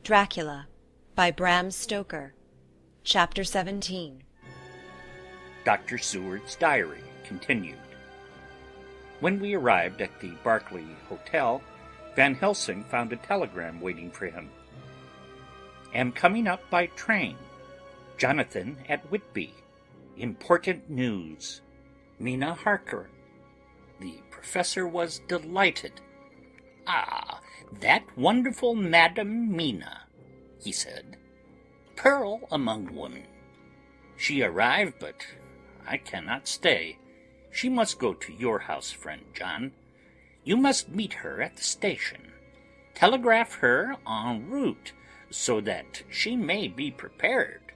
Dracula by Bram Stoker. Chapter 17. Dr. Seward's diary continued. When we arrived at the Berkeley Hotel, Van Helsing found a telegram waiting for him. Am coming up by train. Jonathan at Whitby. Important news. Mina Harker. The professor was delighted. "Ah, that wonderful Madam Mina," he said. "Pearl among women. She arrived, but I cannot stay. She must go to your house, friend John. You must meet her at the station. Telegraph her en route, so that she may be prepared."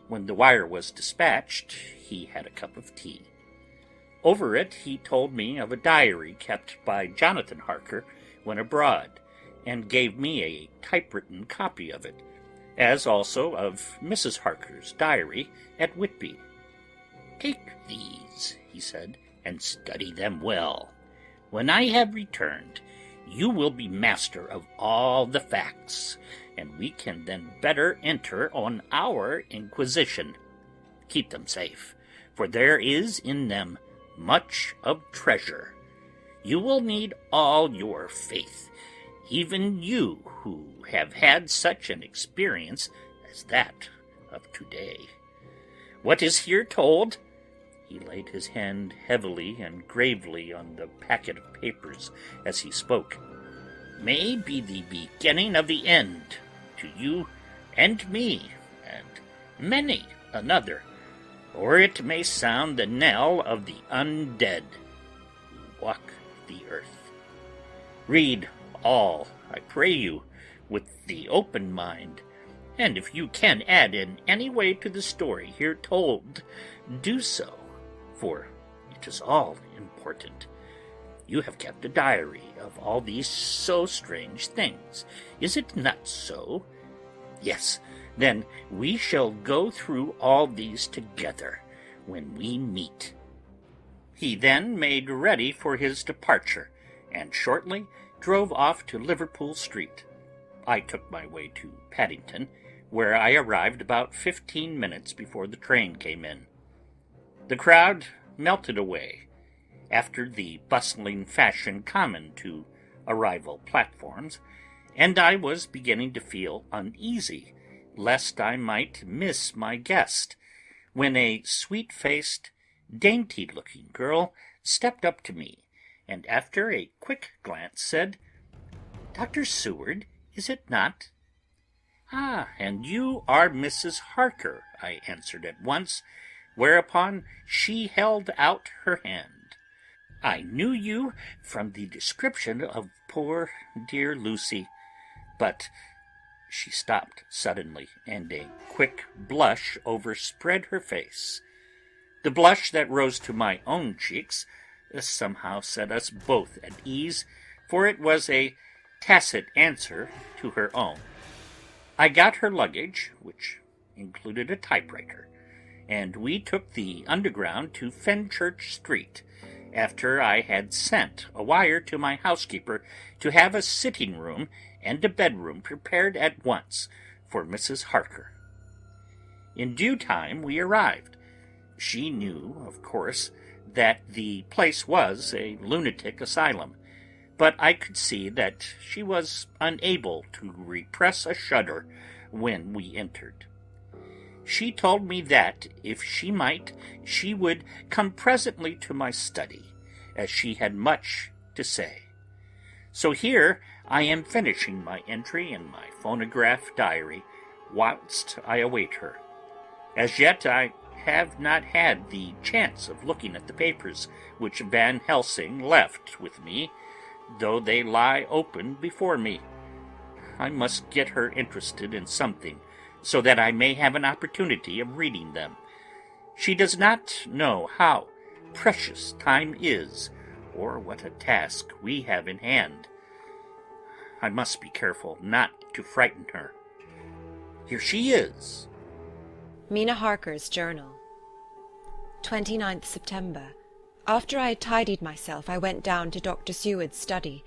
When the wire was dispatched, he had a cup of tea. Over it he told me of a diary kept by Jonathan Harker when abroad, and gave me a typewritten copy of it, as also of Mrs. Harker's diary at Whitby. "Take these," he said, "and study them well. When I have returned, you will be master of all the facts, and we can then better enter on our inquisition. Keep them safe, for there is in them much of treasure. You will need all your faith, even you who have had such an experience as that of today. What is here told," he laid his hand heavily and gravely on the packet of papers as he spoke, "may be the beginning of the end to you and me and many another, or it may sound the knell of the undead who walk the earth. Read all, I pray you, with the open mind, and if you can add in any way to the story here told, do so, for it is all important. You have kept a diary of all these so strange things, is it not so? Yes, then we shall go through all these together when we meet." He then made ready for his departure, and shortly drove off to Liverpool Street. I took my way to Paddington, where I arrived about 15 minutes before the train came in. The crowd melted away, after the bustling fashion common to arrival platforms, and I was beginning to feel uneasy lest I might miss my guest, when a sweet-faced, dainty-looking girl stepped up to me, and after a quick glance said, "Dr. Seward, is it not?" "Ah, and you are Mrs. Harker," I answered at once, whereupon she held out her hand. "I knew you from the description of poor dear Lucy, but—" She stopped suddenly, and a quick blush overspread her face. The blush that rose to my own cheeks somehow set us both at ease, for it was a tacit answer to her own. I got her luggage, which included a typewriter, and we took the Underground to Fenchurch Street, after I had sent a wire to my housekeeper to have a sitting-room and a bedroom prepared at once for Mrs. Harker. In due time we arrived. She knew, of course, that the place was a lunatic asylum, but I could see that she was unable to repress a shudder when we entered. She told me that, if she might, she would come presently to my study, as she had much to say. So here I am finishing my entry in my phonograph diary, whilst I await her. As yet I have not had the chance of looking at the papers which Van Helsing left with me, though they lie open before me. I must get her interested in something, so that I may have an opportunity of reading them. She does not know how precious time is, or what a task we have in hand. I must be careful not to frighten her. Here she is. Mina Harker's journal. 29th September. After I had tidied myself, I went down to Dr. Seward's study.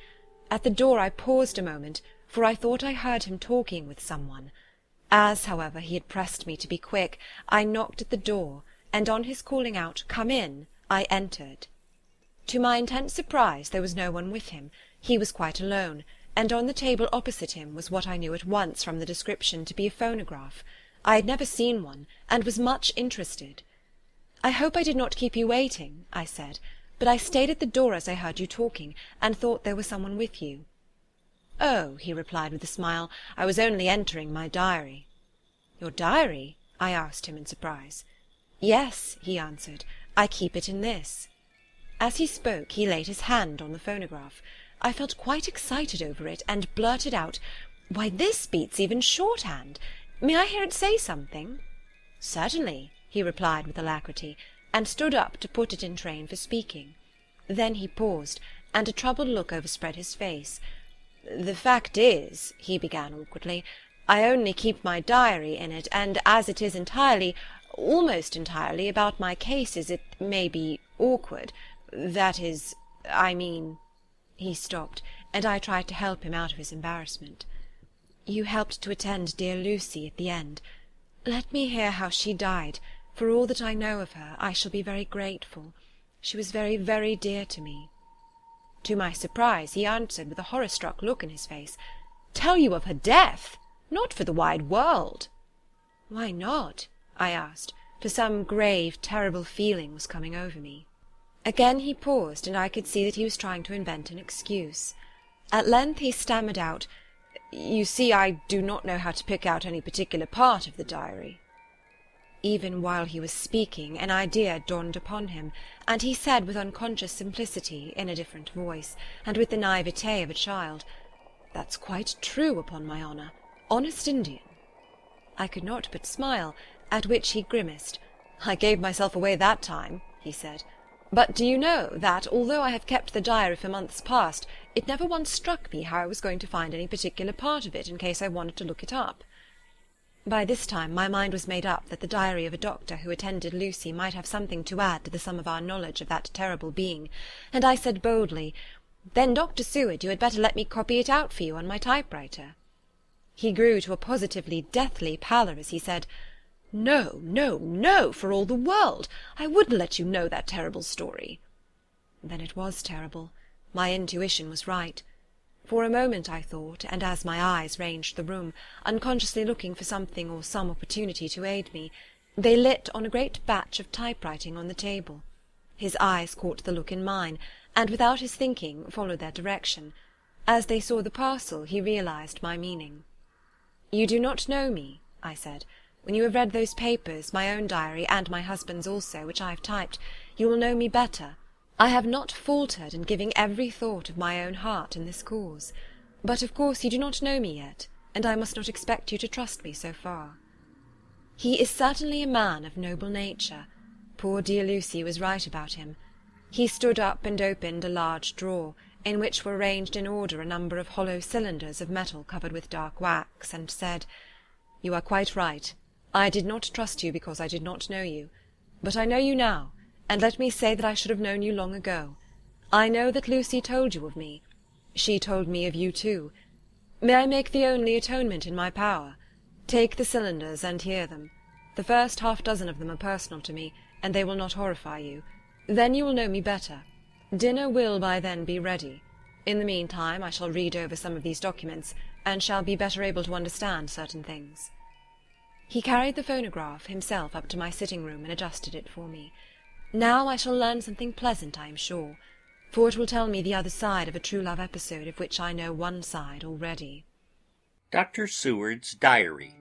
At the door I paused a moment, for I thought I heard him talking with someone. As, however, he had pressed me to be quick, I knocked at the door, and on his calling out, "Come in," I entered. To my intense surprise there was no one with him. He was quite alone, and on the table opposite him was what I knew at once from the description to be a phonograph. I had never seen one, and was much interested. "I hope I did not keep you waiting," I said, "but I stayed at the door as I heard you talking, and thought there was someone with you." "Oh," he replied with a smile, "I was only entering my diary." "Your diary?" I asked him in surprise. "Yes," he answered, "I keep it in this." As he spoke he laid his hand on the phonograph. I felt quite excited over it, and blurted out, "Why, this beats even shorthand. May I hear it say something?" "Certainly," he replied with alacrity, and stood up to put it in train for speaking. Then he paused, and a troubled look overspread his face. "The fact is," he began awkwardly, "I only keep my diary in it, and as it is entirely, almost entirely, about my cases, it may be awkward. That is, I mean—" He stopped, and I tried to help him out of his embarrassment. "You helped to attend dear Lucy at the end. Let me hear how she died. For all that I know of her, I shall be very grateful. She was very, very dear to me." To my surprise he answered with a horror-struck look in his face, "Tell you of her death? Not for the wide world." "Why not?" I asked, for some grave, terrible feeling was coming over me. Again he paused, and I could see that he was trying to invent an excuse. At length he stammered out, "You see, I do not know how to pick out any particular part of the diary." Even while he was speaking, an idea dawned upon him, and he said with unconscious simplicity, in a different voice, and with the naivete of a child, "That's quite true, upon my honour. Honest Indian." I could not but smile, at which he grimaced. "I gave myself away that time," he said. "But do you know that, although I have kept the diary for months past, it never once struck me how I was going to find any particular part of it in case I wanted to look it up?" By this time my mind was made up that the diary of a doctor who attended Lucy might have something to add to the sum of our knowledge of that terrible being, and I said boldly, "Then, Dr. Seward, you had better let me copy it out for you on my typewriter." He grew to a positively deathly pallor as he said, "No, no, no, for all the world! I wouldn't let you know that terrible story." Then it was terrible. My intuition was right. For a moment I thought, and as my eyes ranged the room, unconsciously looking for something or some opportunity to aid me, they lit on a great batch of typewriting on the table. His eyes caught the look in mine, and without his thinking followed their direction. As they saw the parcel he realized my meaning. "You do not know me," I said. "When you have read those papers, my own diary, and my husband's also, which I have typed, you will know me better. I have not faltered in giving every thought of my own heart in this cause. But of course you do not know me yet, and I must not expect you to trust me so far." He is certainly a man of noble nature. Poor dear Lucy was right about him. He stood up and opened a large drawer, in which were arranged in order a number of hollow cylinders of metal covered with dark wax, and said, "You are quite right. I did not trust you because I did not know you. But I know you now, and let me say that I should have known you long ago. I know that Lucy told you of me. She told me of you too. May I make the only atonement in my power? Take the cylinders and hear them. The first half-dozen of them are personal to me, and they will not horrify you. Then you will know me better. Dinner will by then be ready. In the meantime I shall read over some of these documents, and shall be better able to understand certain things." He carried the phonograph himself up to my sitting-room and adjusted it for me. Now I shall learn something pleasant, I am sure, for it will tell me the other side of a true love episode of which I know one side already. Dr. Seward's Diary,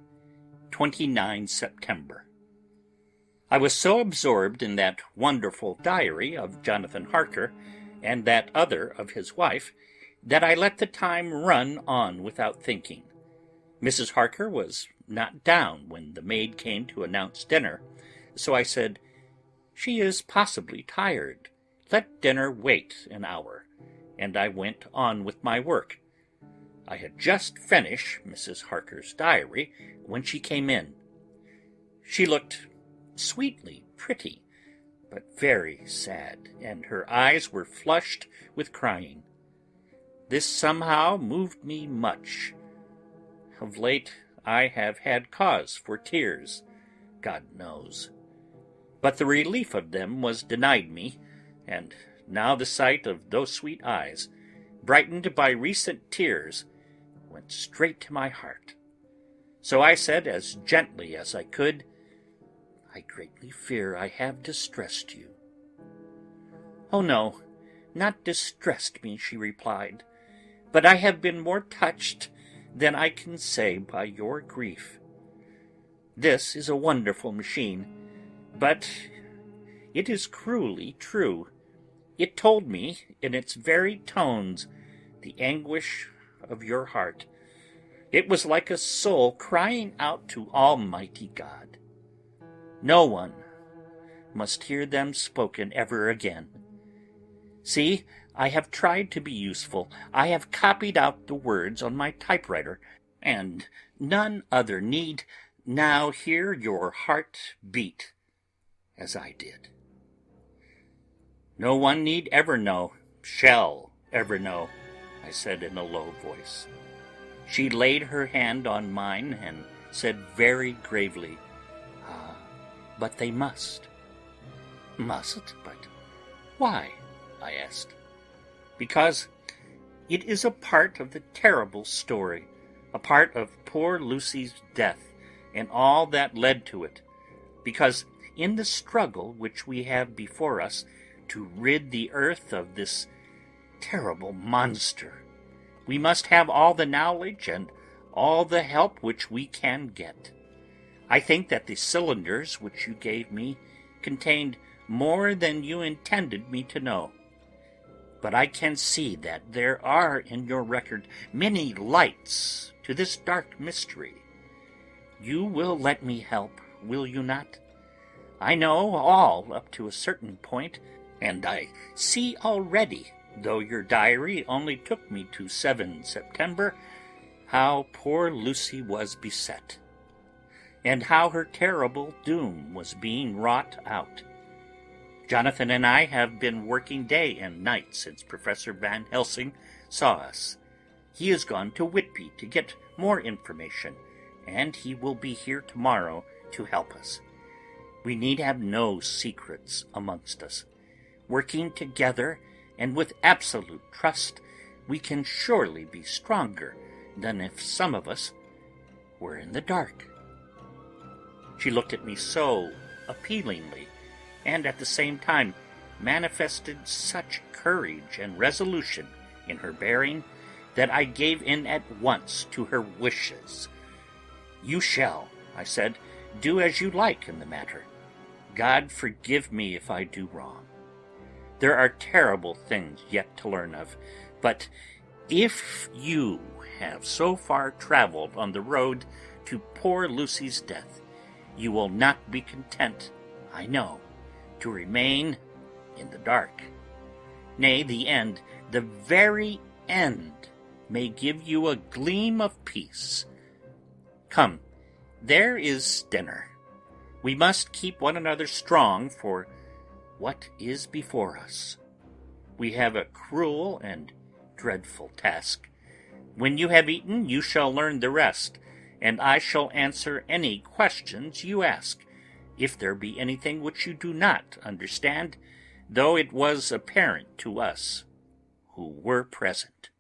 29 September. I was so absorbed in that wonderful diary of Jonathan Harker and that other of his wife that I let the time run on without thinking. Mrs. Harker was not down when the maid came to announce dinner, so I said, "She is possibly tired. Let dinner wait an hour," and I went on with my work. I had just finished Mrs. Harker's diary when she came in. She looked sweetly pretty, but very sad, and her eyes were flushed with crying. This somehow moved me much, of late I have had cause for tears, God knows. But the relief of them was denied me, and now the sight of those sweet eyes, brightened by recent tears, went straight to my heart. So I said as gently as I could, "I greatly fear I have distressed you." "Oh, no, not distressed me," she replied, "but I have been more touched than I can say by your grief. This is a wonderful machine, but it is cruelly true. It told me in its very tones the anguish of your heart. It was like a soul crying out to Almighty God. No one must hear them spoken ever again. See, I have tried to be useful. I have copied out the words on my typewriter, and none other need now hear your heart beat as I did. No one need ever know, shall ever know," I said in a low voice. She laid her hand on mine and said very gravely, "Ah, but they must." "Must? But why?" I asked. "Because it is a part of the terrible story, a part of poor Lucy's death and all that led to it. Because in the struggle which we have before us to rid the earth of this terrible monster, we must have all the knowledge and all the help which we can get. I think that the cylinders which you gave me contained more than you intended me to know. But I can see that there are in your record many lights to this dark mystery. You will let me help, will you not? I know all up to a certain point, and I see already, though your diary only took me to 7 September, how poor Lucy was beset, and how her terrible doom was being wrought out. Jonathan and I have been working day and night since Professor Van Helsing saw us. He has gone to Whitby to get more information, and he will be here tomorrow to help us. We need have no secrets amongst us. Working together and with absolute trust, we can surely be stronger than if some of us were in the dark." She looked at me so appealingly, and at the same time manifested such courage and resolution in her bearing, that I gave in at once to her wishes. "You shall," I said, "do as you like in the matter. God forgive me if I do wrong. There are terrible things yet to learn of, but if you have so far traveled on the road to poor Lucy's death, you will not be content, I know, to remain in the dark. Nay, the end, the very end, may give you a gleam of peace. Come, there is dinner. We must keep one another strong for what is before us. We have a cruel and dreadful task. When you have eaten, you shall learn the rest, and I shall answer any questions you ask, if there be anything which you do not understand, though it was apparent to us who were present."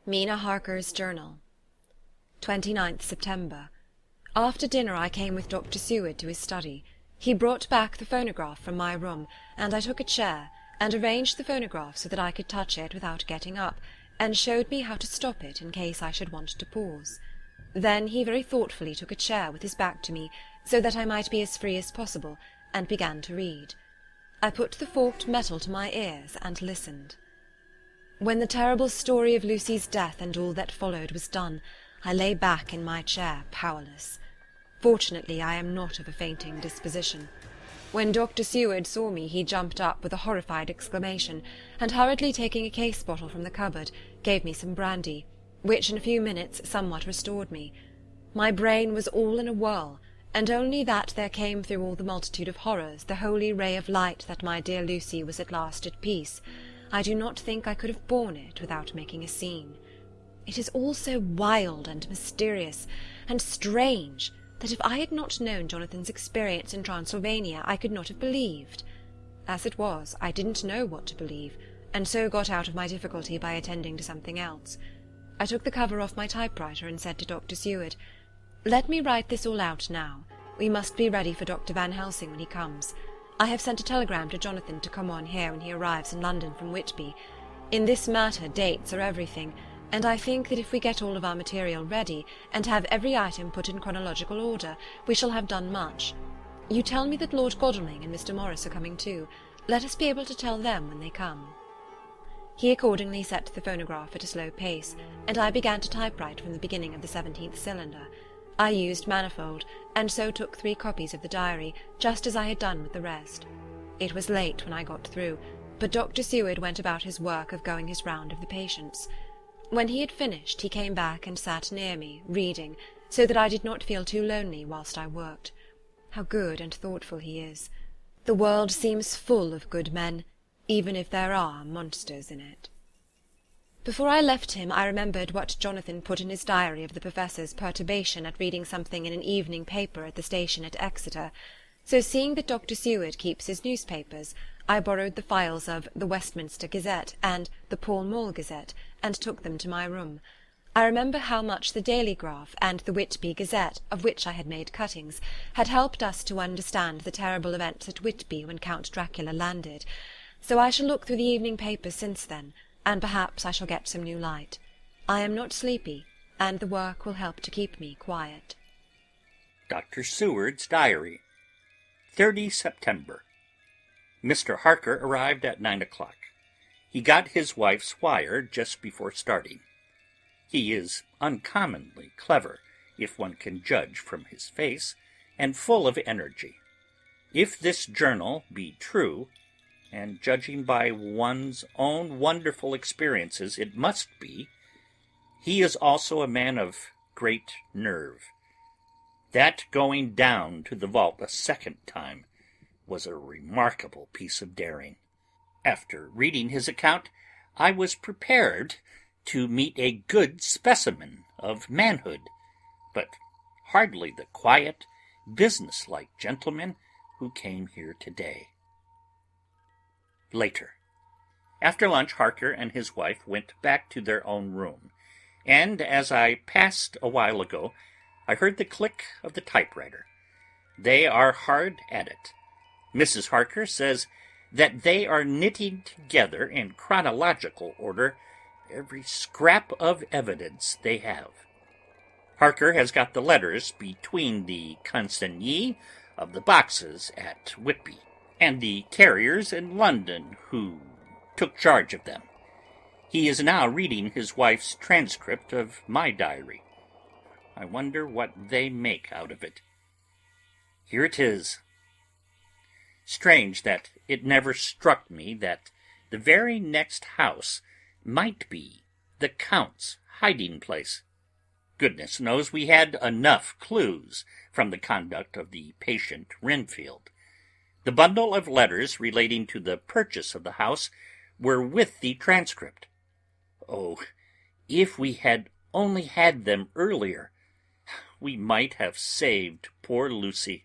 Mina Harker's Journal. 29th September. After dinner I came with Dr. Seward to his study. He brought back the phonograph from my room, and I took a chair, and arranged the phonograph so that I could touch it without getting up, and showed me how to stop it in case I should want to pause. Then he very thoughtfully took a chair with his back to me, so that I might be as free as possible, and began to read. I put the forked metal to my ears and listened. When the terrible story of Lucy's death and all that followed was done, I lay back in my chair powerless. Fortunately, I am not of a fainting disposition. When Dr. Seward saw me, he jumped up with a horrified exclamation, and hurriedly taking a case bottle from the cupboard, gave me some brandy, which in a few minutes somewhat restored me. My brain was all in a whirl, and only that there came through all the multitude of horrors the holy ray of light that my dear Lucy was at last at peace. I do not think I could have borne it without making a scene. It is all so wild and mysterious and strange that if I had not known Jonathan's experience in Transylvania I could not have believed. As it was, I didn't know what to believe, and so got out of my difficulty by attending to something else. I took the cover off my typewriter and said to Dr. Seward, "Let me write this all out now. We must be ready for Dr. Van Helsing when he comes. I have sent a telegram to Jonathan to come on here when he arrives in London from Whitby. In this matter dates are everything, and I think that if we get all of our material ready, and have every item put in chronological order, we shall have done much. You tell me that Lord Godalming and Mr. Morris are coming too. Let us be able to tell them when they come." He accordingly set the phonograph at a slow pace, and I began to typewrite from the beginning of the 17th cylinder. I used manifold, and so took 3 copies of the diary, just as I had done with the rest. It was late when I got through, but Dr. Seward went about his work of going his round of the patients. When he had finished, he came back and sat near me, reading, so that I did not feel too lonely whilst I worked. How good and thoughtful he is! The world seems full of good men, even if there are monsters in it. Before I left him, I remembered what Jonathan put in his diary of the Professor's perturbation at reading something in an evening paper at the station at Exeter. So seeing that Dr. Seward keeps his newspapers, I borrowed the files of the Westminster Gazette and the Pall Mall Gazette, and took them to my room. I remember how much the Daily Graph and the Whitby Gazette, of which I had made cuttings, had helped us to understand the terrible events at Whitby when Count Dracula landed. So I shall look through the evening papers since then, and perhaps I shall get some new light. I am not sleepy, and the work will help to keep me quiet. Dr. Seward's Diary. 30 September. Mr. Harker arrived at 9 o'clock. He got his wife's wire just before starting. He is uncommonly clever, if one can judge from his face, and full of energy. If this journal be true, and judging by one's own wonderful experiences it must be, he is also a man of great nerve. That going down to the vault a second time was a remarkable piece of daring. After reading his account, I was prepared to meet a good specimen of manhood, but hardly the quiet, business-like gentleman who came here today. Later. After lunch, Harker and his wife went back to their own room, and as I passed a while ago, I heard the click of the typewriter. They are hard at it. Mrs. Harker says that they are knitting together in chronological order every scrap of evidence they have. Harker has got the letters between the consignee of the boxes at Whitby and the carriers in London who took charge of them. He is now reading his wife's transcript of my diary. I wonder what they make out of it. Here it is. Strange that it never struck me that the very next house might be the Count's hiding-place. Goodness knows we had enough clues from the conduct of the patient Renfield. The bundle of letters relating to the purchase of the house were with the transcript. Oh, if we had only had them earlier, we might have saved poor Lucy.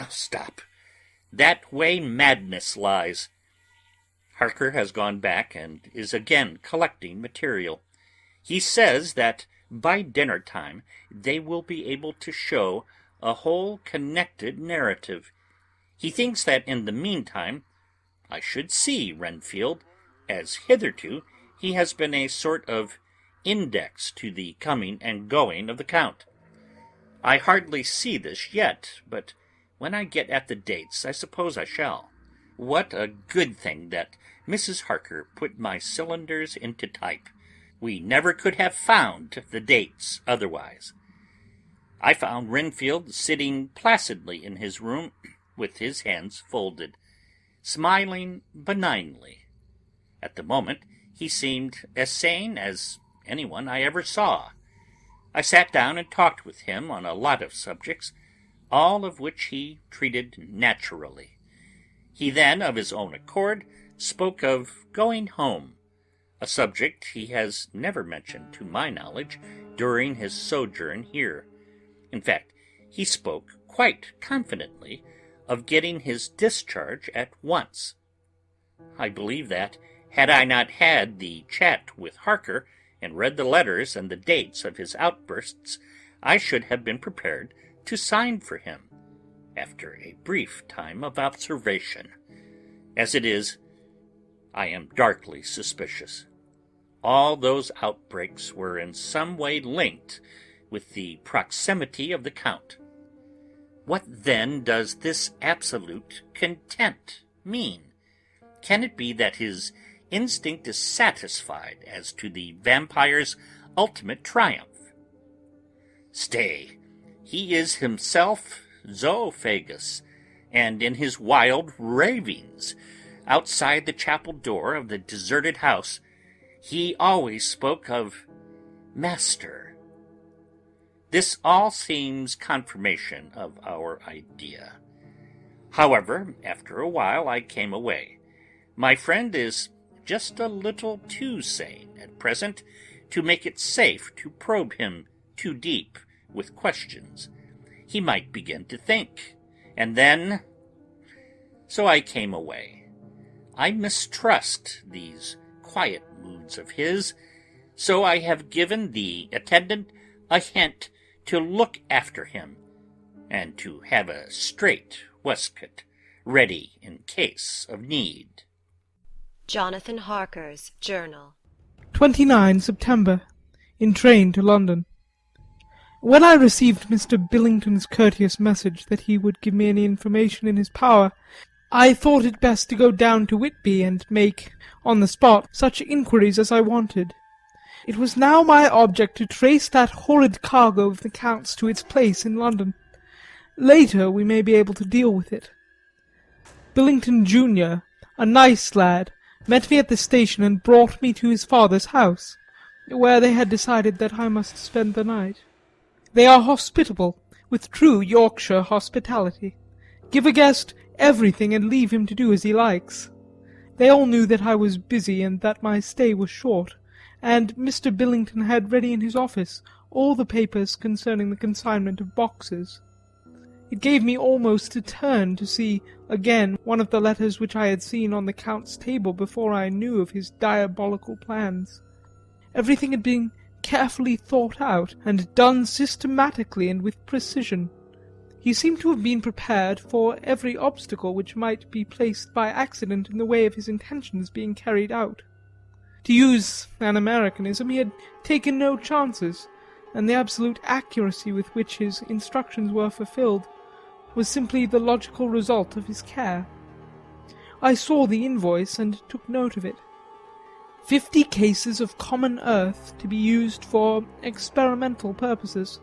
Stop. That way madness lies. Harker has gone back and is again collecting material. He says that by dinner time they will be able to show a whole connected narrative. He thinks that in the meantime I should see Renfield, as hitherto he has been a sort of index to the coming and going of the Count. I hardly see this yet, but when I get at the dates I suppose I shall. What a good thing that Mrs. Harker put my cylinders into type. We never could have found the dates otherwise. I found Renfield sitting placidly in his room with his hands folded, smiling benignly. At the moment he seemed as sane as anyone I ever saw. I sat down and talked with him on a lot of subjects, all of which he treated naturally. He then, of his own accord, spoke of going home, a subject he has never mentioned to my knowledge during his sojourn here. In fact, he spoke quite confidently of getting his discharge at once. I believe that, had I not had the chat with Harker and read the letters and the dates of his outbursts, I should have been prepared to sign for him, after a brief time of observation. As it is, I am darkly suspicious. All those outbreaks were in some way linked with the proximity of the Count. What then does this absolute content mean? Can it be that his instinct is satisfied as to the vampire's ultimate triumph? Stay, he is himself zoophagous, and in his wild ravings, outside the chapel door of the deserted house, he always spoke of Master. This all seems confirmation of our idea. However, after a while I came away. My friend is just a little too sane at present to make it safe to probe him too deep with questions. He might begin to think, and then... So I came away. I mistrust these quiet moods of his, so I have given the attendant a hint to look after him, and to have a strait waistcoat ready in case of need. Jonathan Harker's Journal. 29 September. In train to London. When I received Mr. Billington's courteous message that he would give me any information in his power, I thought it best to go down to Whitby and make, on the spot, such inquiries as I wanted. It was now my object to trace that horrid cargo of the Count's to its place in London. Later we may be able to deal with it. Billington junior, a nice lad, met me at the station and brought me to his father's house, where they had decided that I must spend the night. They are hospitable, with true Yorkshire hospitality. Give a guest everything and leave him to do as he likes. They all knew that I was busy and that my stay was short, and Mr. Billington had ready in his office all the papers concerning the consignment of boxes. It gave me almost a turn to see again one of the letters which I had seen on the Count's table before I knew of his diabolical plans. Everything had been carefully thought out, and done systematically and with precision. He seemed to have been prepared for every obstacle which might be placed by accident in the way of his intentions being carried out. To use an Americanism, he had taken no chances, and the absolute accuracy with which his instructions were fulfilled was simply the logical result of his care. I saw the invoice and took note of it. 50 cases of common earth to be used for experimental purposes.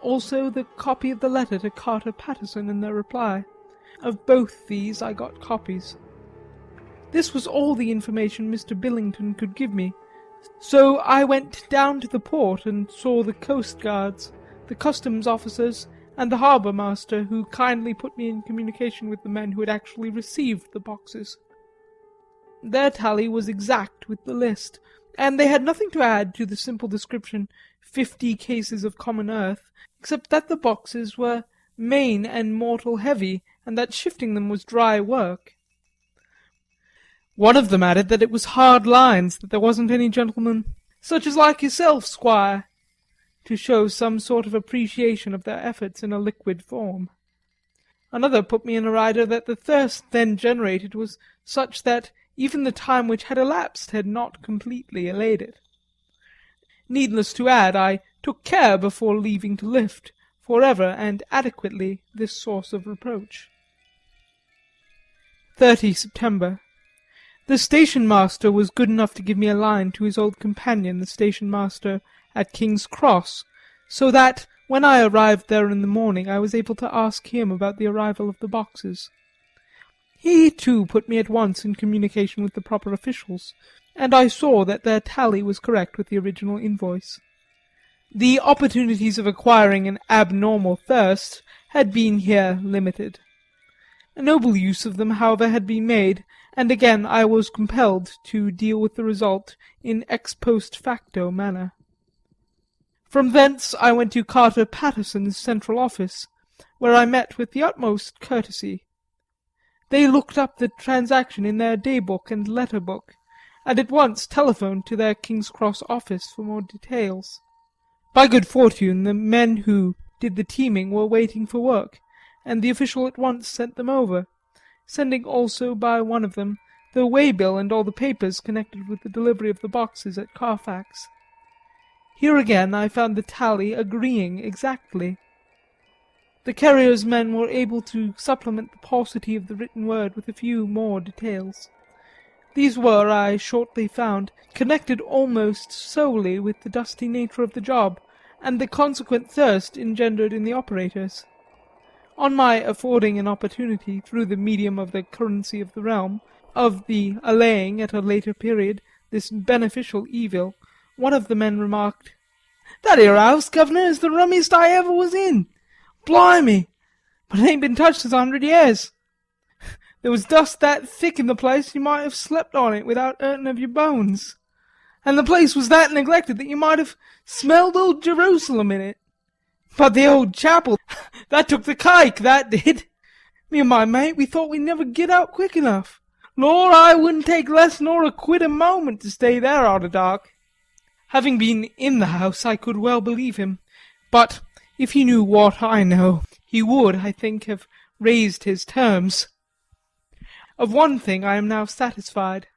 Also the copy of the letter to Carter Paterson and their reply. Of both these I got copies. This was all the information Mr. Billington could give me, so I went down to the port and saw the coast guards, the customs officers, and the harbour master, who kindly put me in communication with the men who had actually received the boxes. Their tally was exact with the list, and they had nothing to add to the simple description, 50 cases of common earth, except that the boxes were main and mortal heavy, and that shifting them was dry work. One of them added that it was hard lines, that there wasn't any gentleman, such as like yourself, squire, to show some sort of appreciation of their efforts in a liquid form. Another put me in a rider that the thirst then generated was such that even the time which had elapsed had not completely allayed it. Needless to add, I took care before leaving to lift, for ever and adequately, this source of reproach. 30 September. The station-master was good enough to give me a line to his old companion, the station-master at King's Cross, so that, when I arrived there in the morning, I was able to ask him about the arrival of the boxes. He, too, put me at once in communication with the proper officials, and I saw that their tally was correct with the original invoice. The opportunities of acquiring an abnormal thirst had been here limited. A noble use of them, however, had been made, and again I was compelled to deal with the result in ex post facto manner. From thence I went to Carter Paterson's central office, where I met with the utmost courtesy. They looked up the transaction in their day-book and letter-book, and at once telephoned to their King's Cross office for more details. By good fortune the men who did the teaming were waiting for work, and the official at once sent them over, sending also by one of them the way-bill and all the papers connected with the delivery of the boxes at Carfax. Here again I found the tally agreeing exactly. The carrier's men were able to supplement the paucity of the written word with a few more details. These were, I shortly found, connected almost solely with the dusty nature of the job, and the consequent thirst engendered in the operators. On my affording an opportunity, through the medium of the currency of the realm, of the allaying at a later period this beneficial evil, one of the men remarked, "That 'ere house, guv'nor, is the rummiest I ever was in. Blimey! But it ain't been touched this 100 years. There was dust that thick in the place you might have slept on it without hurting of your bones. And the place was that neglected that you might have smelled old Jerusalem in it. But the old chapel, that took the cake, that did. Me and my mate, we thought we'd never get out quick enough. Lord, I wouldn't take less nor a quid a moment to stay there arter dark." Having been in the house, I could well believe him, but if he knew what I know, he would, I think, have raised his terms. Of one thing I am now satisfied,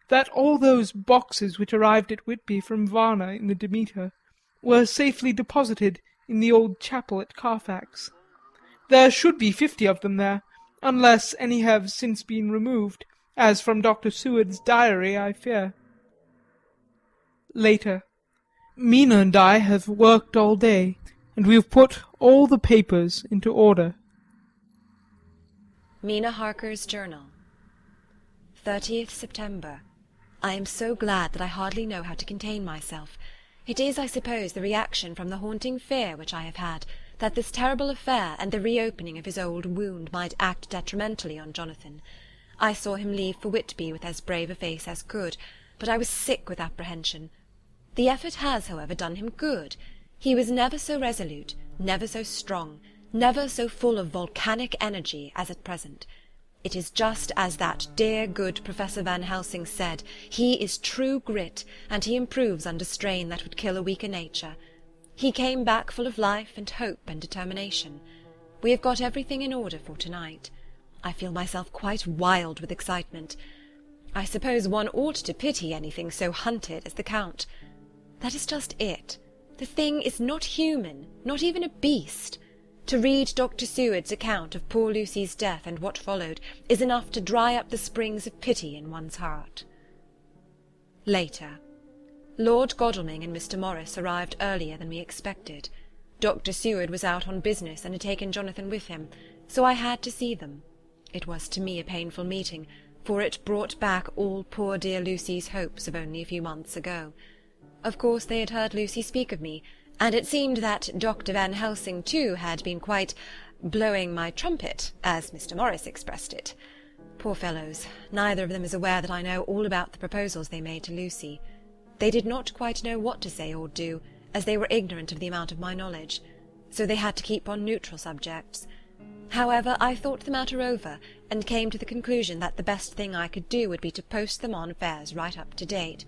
that all those boxes which arrived at Whitby from Varna in the Demeter were safely deposited in the old chapel at Carfax. There should be 50 of them there, unless any have since been removed, as from Dr. Seward's diary I fear. Later. Mina and I have worked all day, and we have put all the papers into order. Mina Harker's Journal. 30th September. I am so glad that I hardly know how to contain myself. It is, I suppose, the reaction from the haunting fear which I have had, that this terrible affair and the reopening of his old wound might act detrimentally on Jonathan. I saw him leave for Whitby with as brave a face as could, but I was sick with apprehension. The effort has, however, done him good. He was never so resolute, never so strong, never so full of volcanic energy as at present. It is just as that dear good Professor Van Helsing said, he is true grit, and he improves under strain that would kill a weaker nature. He came back full of life and hope and determination. We have got everything in order for tonight. I feel myself quite wild with excitement. I suppose one ought to pity anything so hunted as the Count. That is just it. The thing is not human, not even a beast. To read Dr. Seward's account of poor Lucy's death and what followed is enough to dry up the springs of pity in one's heart. Later. Lord Godalming and Mr. Morris arrived earlier than we expected. Dr. Seward was out on business and had taken Jonathan with him, so I had to see them. It was to me a painful meeting, for it brought back all poor dear Lucy's hopes of only a few months ago. Of course they had heard Lucy speak of me, and it seemed that Dr. Van Helsing too had been quite blowing my trumpet, as Mr. Morris expressed it. Poor fellows, neither of them is aware that I know all about the proposals they made to Lucy. They did not quite know what to say or do, as they were ignorant of the amount of my knowledge, so they had to keep on neutral subjects. However, I thought the matter over, and came to the conclusion that the best thing I could do would be to post them on affairs right up to date.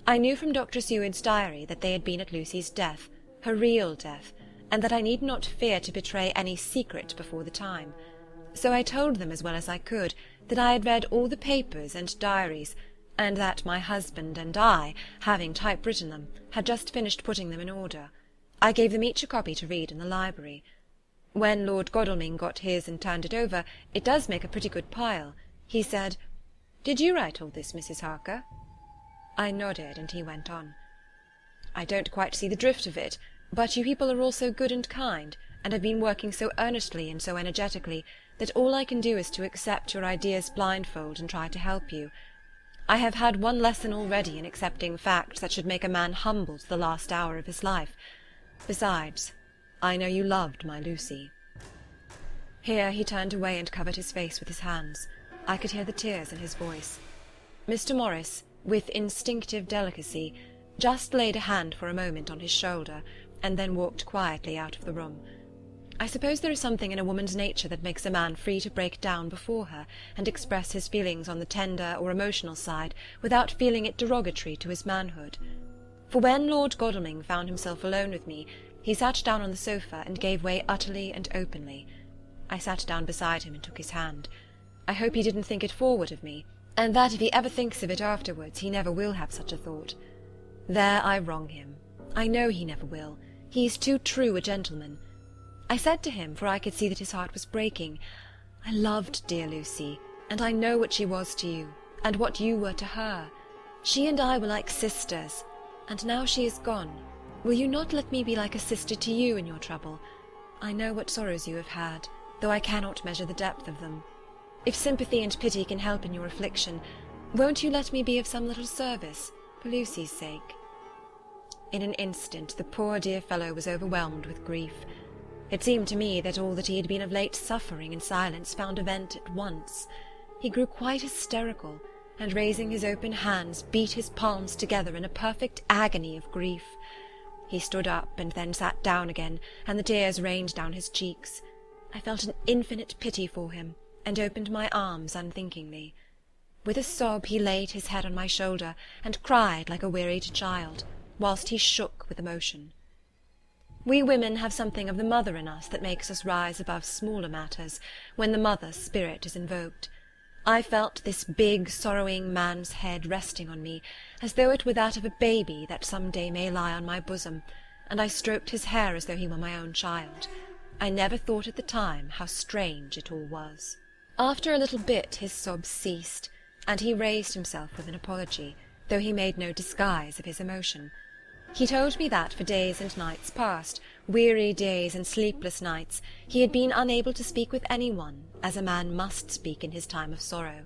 I knew from Dr. Seward's diary that they had been at Lucy's death, her real death, and that I need not fear to betray any secret before the time. So I told them as well as I could that I had read all the papers and diaries, and that my husband and I, having typewritten them, had just finished putting them in order. I gave them each a copy to read in the library. When Lord Godalming got his and turned it over, it does make a pretty good pile. He said, "Did you write all this, Mrs. Harker?" I nodded, and he went on. "I don't quite see the drift of it, but you people are all so good and kind, and have been working so earnestly and so energetically, that all I can do is to accept your ideas blindfold and try to help you. I have had one lesson already in accepting facts that should make a man humble to the last hour of his life. Besides, I know you loved my Lucy." Here he turned away and covered his face with his hands. I could hear the tears in his voice. Mr. Morris, with instinctive delicacy, just laid a hand for a moment on his shoulder, and then walked quietly out of the room. I suppose there is something in a woman's nature that makes a man free to break down before her, and express his feelings on the tender or emotional side, without feeling it derogatory to his manhood. For when Lord Godalming found himself alone with me, he sat down on the sofa and gave way utterly and openly. I sat down beside him and took his hand. I hope he didn't think it forward of me, and that if he ever thinks of it afterwards, he never will have such a thought. There I wrong him. I know he never will. He is too true a gentleman. I said to him, for I could see that his heart was breaking, I loved dear Lucy, and I know what she was to you, and what you were to her. She and I were like sisters, and now she is gone. Will you not let me be like a sister to you in your trouble? I know what sorrows you have had, though I cannot measure the depth of them. If sympathy and pity can help in your affliction, won't you let me be of some little service, for Lucy's sake? In an instant the poor dear fellow was overwhelmed with grief. It seemed to me that all that he had been of late suffering in silence found a vent at once. He grew quite hysterical, and raising his open hands, beat his palms together in a perfect agony of grief. He stood up, and then sat down again, and the tears rained down his cheeks. I felt an infinite pity for him, and opened my arms unthinkingly. With a sob he laid his head on my shoulder, and cried like a wearied child, whilst he shook with emotion. We women have something of the mother in us that makes us rise above smaller matters, when the mother spirit is invoked. I felt this big, sorrowing man's head resting on me, as though it were that of a baby that some day may lie on my bosom, and I stroked his hair as though he were my own child. I never thought at the time how strange it all was. After a little bit his sobs ceased, and he raised himself with an apology, though he made no disguise of his emotion. He told me that for days and nights past, weary days and sleepless nights, he had been unable to speak with anyone, as a man must speak in his time of sorrow.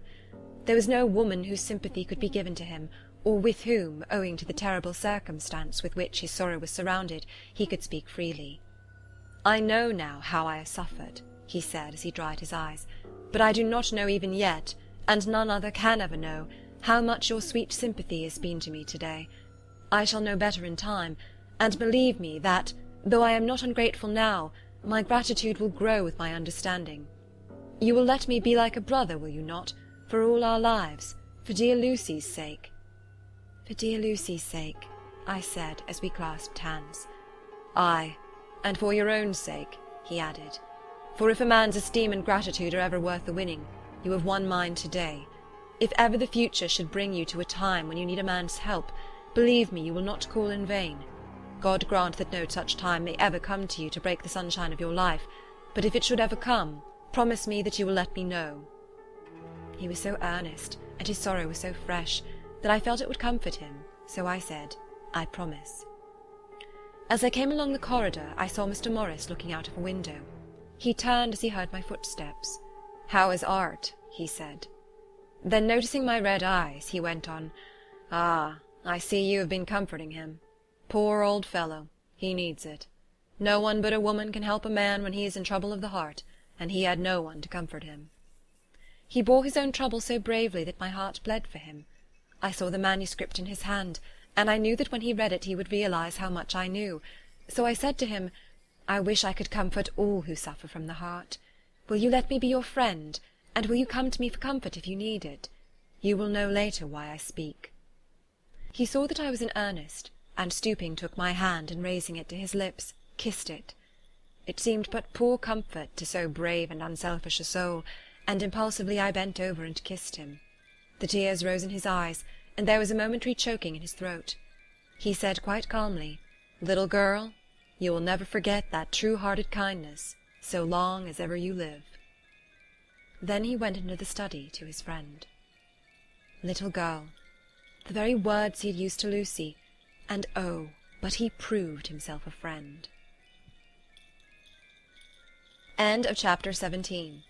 There was no woman whose sympathy could be given to him, or with whom, owing to the terrible circumstance with which his sorrow was surrounded, he could speak freely. I know now how I have suffered, he said as he dried his eyes, but I do not know even yet, and none other can ever know, how much your sweet sympathy has been to me to-day. I shall know better in time, and believe me that, though I am not ungrateful now, my gratitude will grow with my understanding. You will let me be like a brother, will you not, for all our lives, for dear Lucy's sake? For dear Lucy's sake, I said, as we clasped hands. Ay, and for your own sake, he added, for if a man's esteem and gratitude are ever worth the winning, you have won mine to-day. If ever the future should bring you to a time when you need a man's help, believe me, you will not call in vain. God grant that no such time may ever come to you to break the sunshine of your life, but if it should ever come, promise me that you will let me know. He was so earnest, and his sorrow was so fresh, that I felt it would comfort him, so I said, I promise. As I came along the corridor, I saw Mr. Morris looking out of a window. He turned as he heard my footsteps. How is art? He said. Then noticing my red eyes, he went on, Ah, I see you have been comforting him. Poor old fellow, he needs it. No one but a woman can help a man when he is in trouble of the heart, and he had no one to comfort him. He bore his own trouble so bravely that my heart bled for him. I saw the manuscript in his hand, and I knew that when he read it he would realize how much I knew. So I said to him, I wish I could comfort all who suffer from the heart. Will you let me be your friend, and will you come to me for comfort if you need it? You will know later why I speak. He saw that I was in earnest, and stooping took my hand, and raising it to his lips, kissed it. It seemed but poor comfort to so brave and unselfish a soul, and impulsively I bent over and kissed him. The tears rose in his eyes, and there was a momentary choking in his throat. He said quite calmly, Little girl, you will never forget that true-hearted kindness, so long as ever you live. Then he went into the study to his friend. Little girl, the very words he had used to Lucy, and oh, but he proved himself a friend. End of chapter 17.